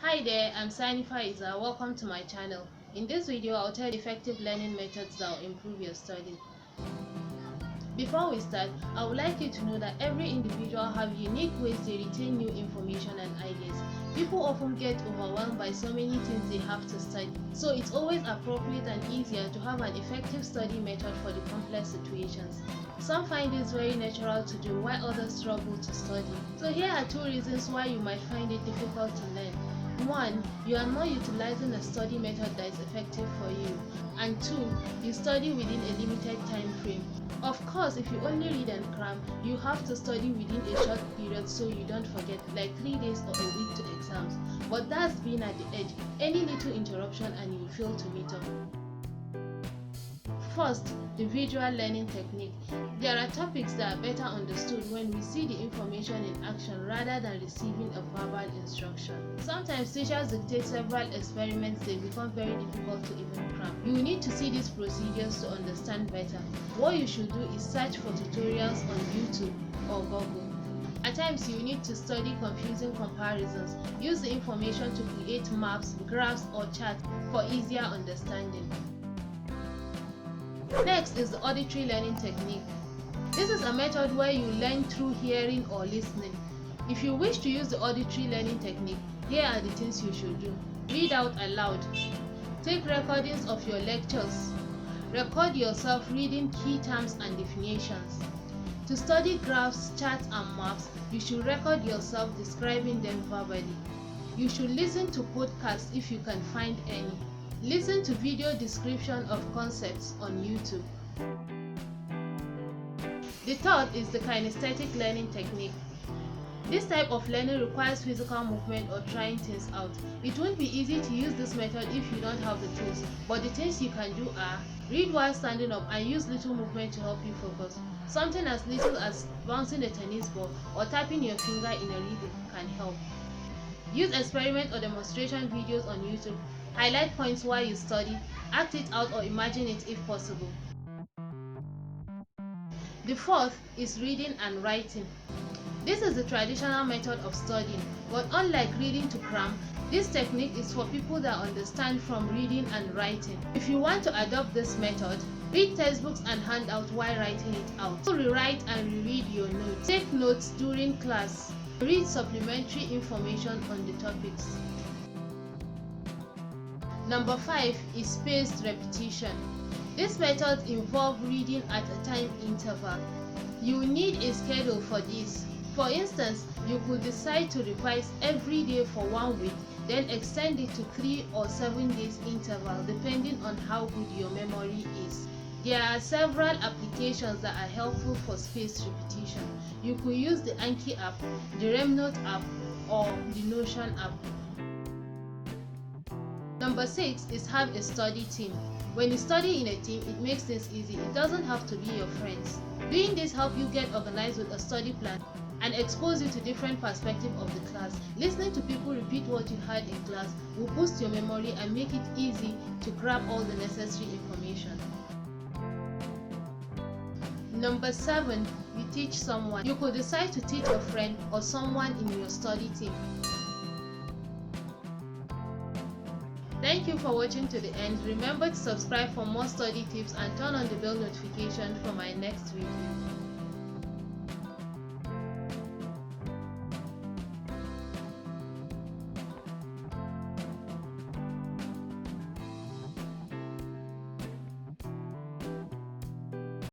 Hi there, I'm Sani Faizah. Welcome to my channel. In this video, I'll tell you effective learning methods that will improve your study. Before we start, I would like you to know that every individual have unique ways they retain new information and ideas. People often get overwhelmed by so many things they have to study, so it's always appropriate and easier to have an effective study method for the complex situations. Some find this very natural to do while others struggle to study. So here are two reasons why you might find it difficult to learn. 1. You are not utilizing a study method that is effective for you. And 2. You study within a limited time frame. Of course, if you only read and cram, you have to study within a short period so you don't forget, like 3 days or a week to exams. But that's been at the edge. Any little interruption and you fail to meet up. First, the visual learning technique. There are topics that are better understood when we see the information in action rather than receiving a verbal instruction. Sometimes teachers dictate several experiments, they become very difficult to even cram. You need to see these procedures to understand better. What you should do is search for tutorials on YouTube or Google. At times, you need to study confusing comparisons. Use the information to create maps, graphs, or charts for easier understanding. Next is the auditory learning technique. This is a method where you learn through hearing or listening. If you wish to use the auditory learning technique, here are the things you should do. Read out aloud. Take recordings of your lectures. Record yourself reading key terms and definitions. To study graphs, charts, and maps, you should record yourself describing them verbally. You should listen to podcasts if you can find any. Listen to video description of concepts on YouTube. The third is the kinesthetic learning technique. This type of learning requires physical movement or trying things out. It won't be easy to use this method if you don't have the tools, but the things you can do are: read while standing up and use little movement to help you focus. Something as little as bouncing a tennis ball or tapping your finger in a rhythm can help. Use experiment or demonstration videos on YouTube. Highlight points while you study, act it out or imagine it if possible. The fourth is reading and writing. This is the traditional method of studying, but unlike reading to cram, this technique is for people that understand from reading and writing. If you want to adopt this method, read textbooks and handouts while writing it out. So rewrite and reread your notes. Take notes during class. Read supplementary information on the topics. Number 5 is spaced repetition. This method involves reading at a time interval. You need a schedule for this. For instance, you could decide to revise every day for 1 week, then extend it to 3 or 7 days interval depending on how good your memory is. There are several applications that are helpful for spaced repetition. You could use the Anki app, the Remnote app, or the Notion app. Number 6 is have a study team. When you study in a team, it makes things easy. It doesn't have to be your friends. Doing this helps you get organized with a study plan and expose you to different perspectives of the class. Listening to people repeat what you heard in class will boost your memory and make it easy to grab all the necessary information. Number 7, you teach someone. You could decide to teach a friend or someone in your study team. Thank you for watching to the end. Remember to subscribe for more study tips and turn on the bell notification for my next video.